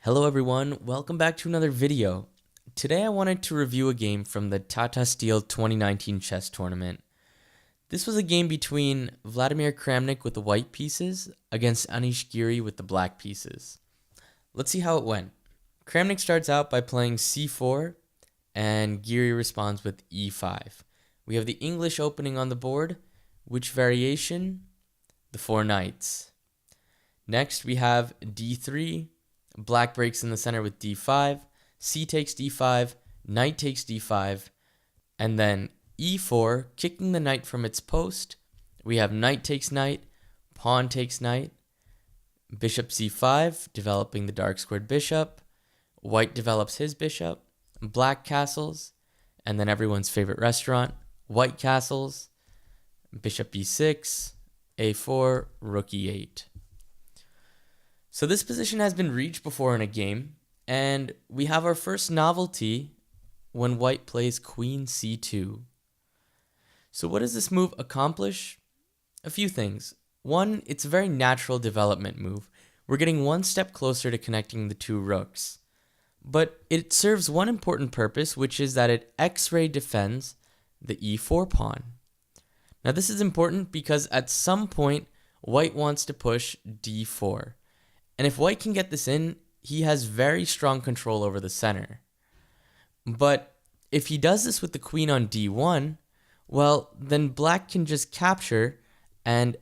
Hello everyone, welcome back to another video. Today I wanted to review a game from the Tata Steel 2019 chess tournament. This was a game between Vladimir Kramnik with the white pieces against Anish Giri with the black pieces. Let's see how it went. Kramnik starts out by playing c4 and Giri responds with e5. We have the English opening on the board. Which variation? The four knights. Next we have d3. Black breaks in the center with d5, c takes d5, knight takes d5, and then e4, kicking the knight from its post. We have knight takes knight, pawn takes knight, bishop c5, developing the dark squared bishop, white develops his bishop, black castles, and then everyone's favorite restaurant, white castles, bishop e6, a4, rook e8. So this position has been reached before in a game, and we have our first novelty when white plays queen c2. So what does this move accomplish? A few things. One, it's a very natural development move. We're getting one step closer to connecting the two rooks. But it serves one important purpose, which is that it X-ray defends the e4 pawn. Now this is important because at some point, white wants to push d4. And if white can get this in, he has very strong control over the center. But if he does this with the queen on d1, well, then black can just capture, and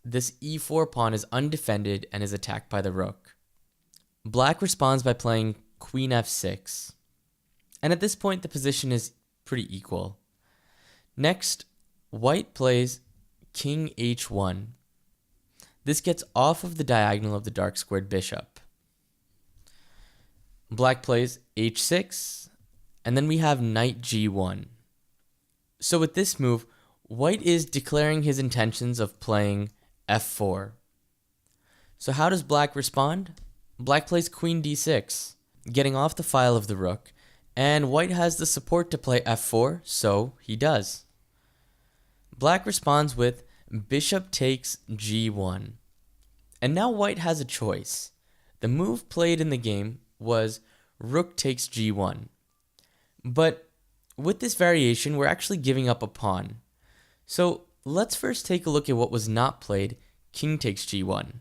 this e4 pawn is undefended and is attacked by the rook. Black responds by playing queen f6. And at this point, the position is pretty equal. Next, white plays king h1. This gets off of the diagonal of the dark squared bishop. Black plays h6, and then we have knight g1. So with this move, white is declaring his intentions of playing f4. So how does black respond? Black plays queen d6, getting off the file of the rook, and white has the support to play f4, so he does. Black responds with bishop takes g1. And now white has a choice. The move played in the game was rook takes g1. But with this variation, we're actually giving up a pawn. So let's first take a look at what was not played, king takes g1.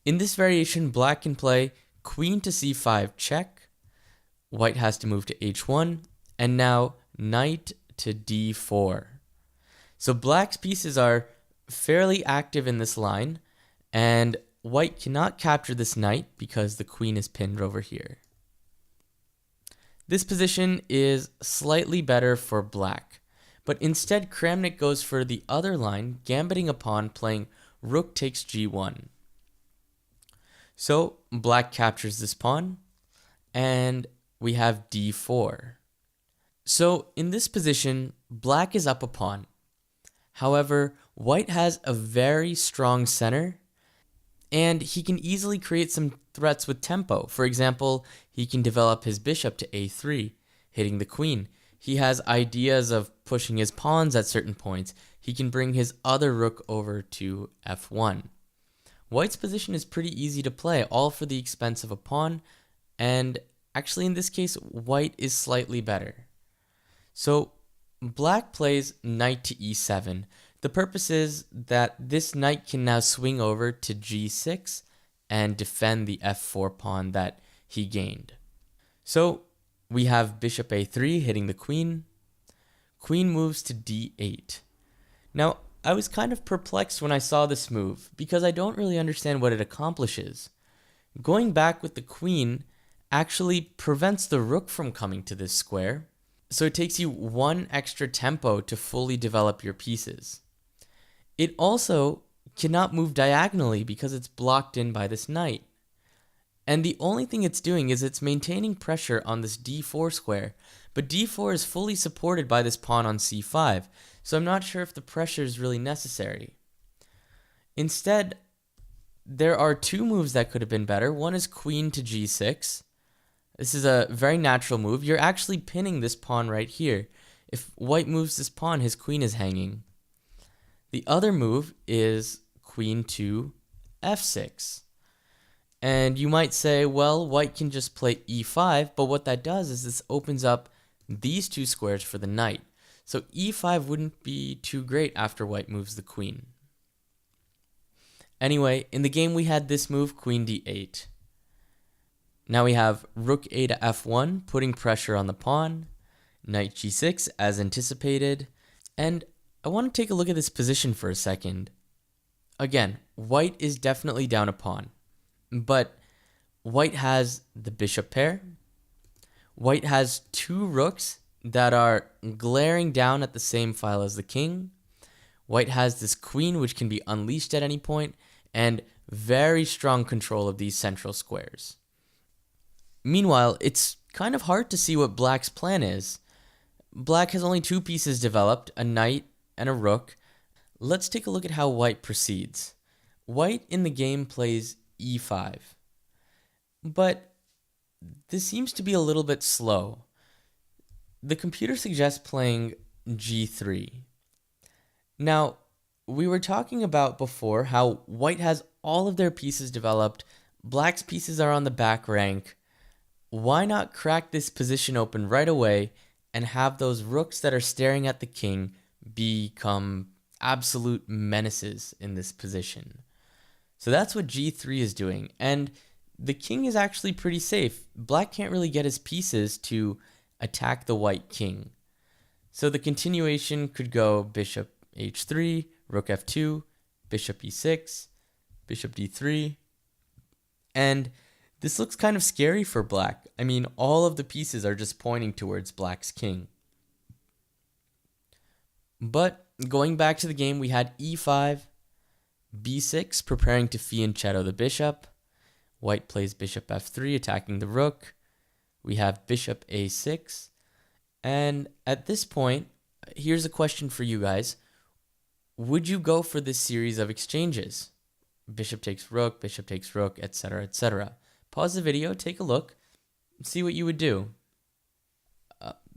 In this variation, black can play queen to c5 check. White has to move to h1, and now knight to d4. So black's pieces are fairly active in this line, and white cannot capture this knight because the queen is pinned over here. This position is slightly better for black, but instead Kramnik goes for the other line, gambiting a pawn, playing rook takes g1. So black captures this pawn, and we have d4. So in this position, black is up a pawn. However, white has a very strong center, and he can easily create some threats with tempo. For example, he can develop his bishop to a3, hitting the queen. He has ideas of pushing his pawns at certain points. He can bring his other rook over to f1. White's position is pretty easy to play, all for the expense of a pawn, and actually in this case, white is slightly better. So black plays knight to e7. The purpose is that this knight can now swing over to g6 and defend the f4 pawn that he gained. So we have bishop a3 hitting the queen. Queen moves to d8. Now, I was kind of perplexed when I saw this move because I don't really understand what it accomplishes. Going back with the queen actually prevents the rook from coming to this square. So it takes you one extra tempo to fully develop your pieces. It also cannot move diagonally because it's blocked in by this knight. And the only thing it's doing is it's maintaining pressure on this d4 square, but d4 is fully supported by this pawn on c5, so I'm not sure if the pressure is really necessary. Instead, there are two moves that could have been better. One is queen to g6. This is a very natural move. You're actually pinning this pawn right here. If white moves this pawn, his queen is hanging. The other move is queen to f6. And you might say, well, white can just play e5, but what that does is this opens up these two squares for the knight. So e5 wouldn't be too great after white moves the queen. Anyway, in the game we had this move, queen d8. Now we have rook a to f1, putting pressure on the pawn, knight g6 as anticipated, and I want to take a look at this position for a second. Again, white is definitely down a pawn, but white has the bishop pair. White has two rooks that are glaring down at the same file as the king. White has this queen which can be unleashed at any point, and very strong control of these central squares. Meanwhile, it's kind of hard to see what black's plan is. Black has only two pieces developed, a knight and a rook. Let's take a look at how white proceeds. White in the game plays e5, but this seems to be a little bit slow. The computer suggests playing g3. Now, we were talking about before how white has all of their pieces developed, black's pieces are on the back rank. Why not crack this position open right away and have those rooks that are staring at the king become absolute menaces in this position? So that's what g3 is doing, and the king is actually pretty safe. Black can't really get his pieces to attack the white king. So the continuation could go bishop h3, rook f2, bishop e6, bishop d3, and this looks kind of scary for black. I mean, all of the pieces are just pointing towards black's king. But going back to the game, we had e5, b6, preparing to fianchetto the bishop. White plays bishop f3, attacking the rook. We have bishop a6. And at this point, here's a question for you guys. Would you go for this series of exchanges? Bishop takes rook, etc., etc. Pause the video, take a look, see what you would do.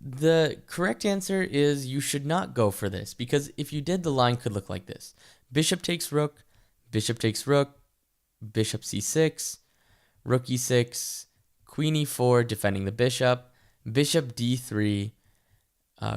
The correct answer is you should not go for this, because if you did, the line could look like this. Bishop takes rook, bishop c6, rook e6, queen e4, defending the bishop d3,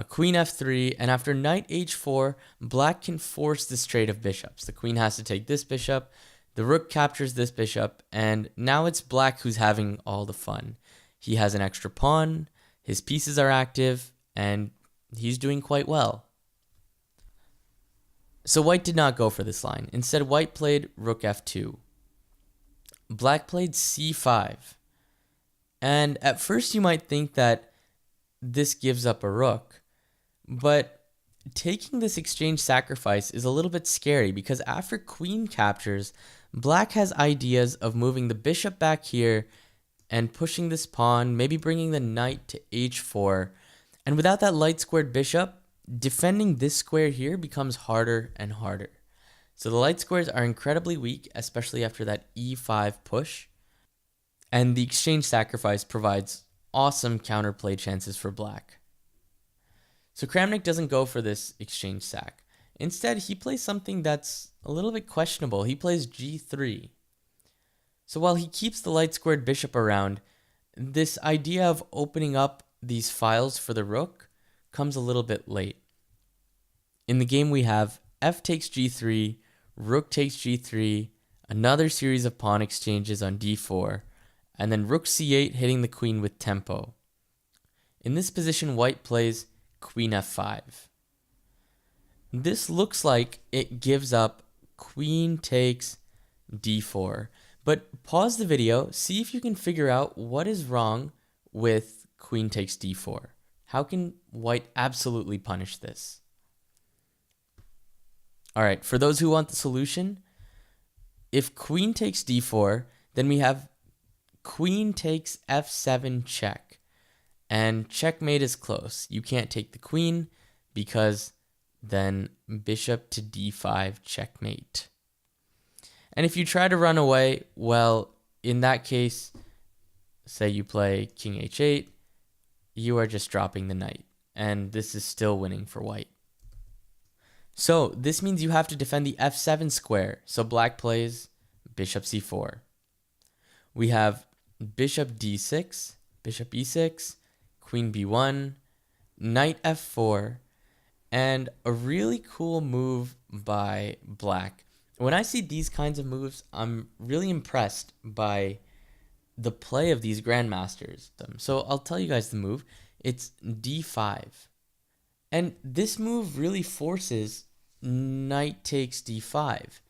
queen f3, and after knight h4, black can force this trade of bishops. The queen has to take this bishop, the rook captures this bishop, and now it's black who's having all the fun. He has an extra pawn, his pieces are active, and he's doing quite well. So white did not go for this line. Instead, white played rook f2. Black played c5. And at first you might think that this gives up a rook, but taking this exchange sacrifice is a little bit scary, because after queen captures, black has ideas of moving the bishop back here and pushing this pawn, maybe bringing the knight to h4. And without that light squared bishop, defending this square here becomes harder and harder. So the light squares are incredibly weak, especially after that e5 push. And the exchange sacrifice provides awesome counterplay chances for black. So Kramnik doesn't go for this exchange sac. Instead, he plays something that's a little bit questionable. He plays g3. So while he keeps the light squared bishop around, this idea of opening up these files for the rook comes a little bit late. In the game we have f takes g3, rook takes g3, another series of pawn exchanges on d4, and then rook c8 hitting the queen with tempo. In this position, white plays queen f5. This looks like it gives up queen takes d4, but pause the video, see if you can figure out what is wrong with queen takes d4. How can white absolutely punish this? All right, for those who want the solution, if queen takes d4, then we have queen takes f7 check. And checkmate is close. You can't take the queen because then bishop to d5 checkmate. And if you try to run away, well, in that case, say you play king h8, you are just dropping the knight. And this is still winning for white. So this means you have to defend the f7 square. So black plays bishop c4. we have bishop d6, bishop e6, queen b1, knight f4, and a really cool move by black. When I see these kinds of moves, I'm really impressed by the play of these grandmasters. So I'll tell you guys the move. It's d5. And this move really forces knight takes d5.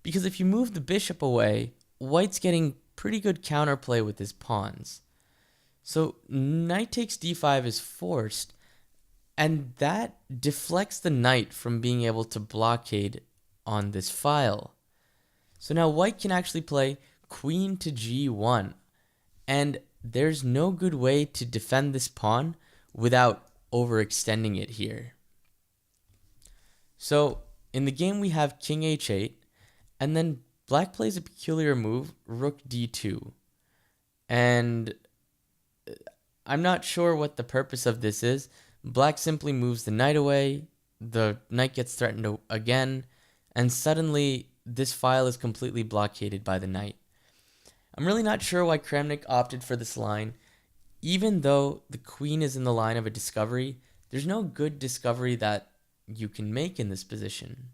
Because if you move the bishop away, white's getting pretty good counterplay with his pawns. So knight takes d5 is forced, and that deflects the knight from being able to blockade on this file. So now white can actually play queen to g1, and there's no good way to defend this pawn without overextending it here. So in the game we have king h8, and then black plays a peculiar move, rook d2. And I'm not sure what the purpose of this is. Black simply moves the knight away, the knight gets threatened again, and suddenly this file is completely blockaded by the knight. I'm really not sure why Kramnik opted for this line. Even though the queen is in the line of a discovery, there's no good discovery that you can make in this position.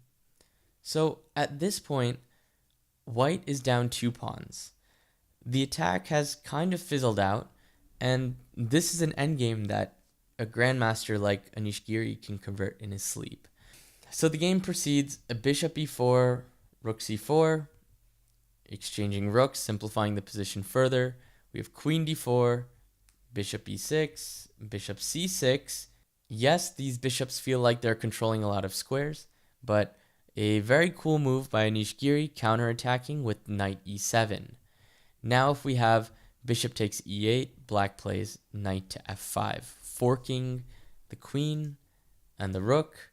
So at this point, white is down 2 pawns. The attack has kind of fizzled out, and this is an endgame that a grandmaster like Anish Giri can convert in his sleep. So the game proceeds: a bishop e4, rook c4, exchanging rooks, simplifying the position further. We have queen d4, bishop e6, bishop c6. Yes, these bishops feel like they're controlling a lot of squares, but a very cool move by Anish Giri, counterattacking with knight e7. Now if we have bishop takes e8, black plays knight to f5, forking the queen and the rook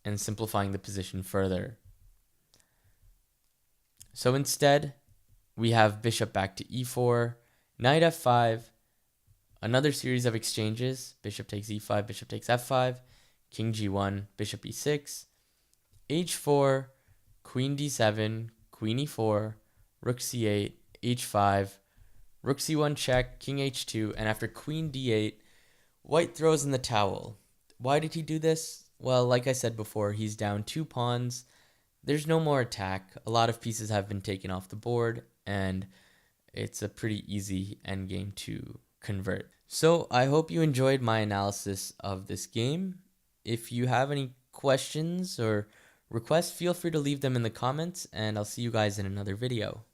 and simplifying the position further. So instead, we have bishop back to e4, knight f5, another series of exchanges, bishop takes e5, bishop takes f5, king g1, bishop e6, h4, queen d7, queen e4, rook c8, h5, rook c1 check, king h2, and after queen d8, white throws in the towel. Why did he do this? Well, like I said before, he's down 2 pawns. There's no more attack. A lot of pieces have been taken off the board, and it's a pretty easy endgame to convert. So I hope you enjoyed my analysis of this game. If you have any questions or requests, feel free to leave them in the comments, and I'll see you guys in another video.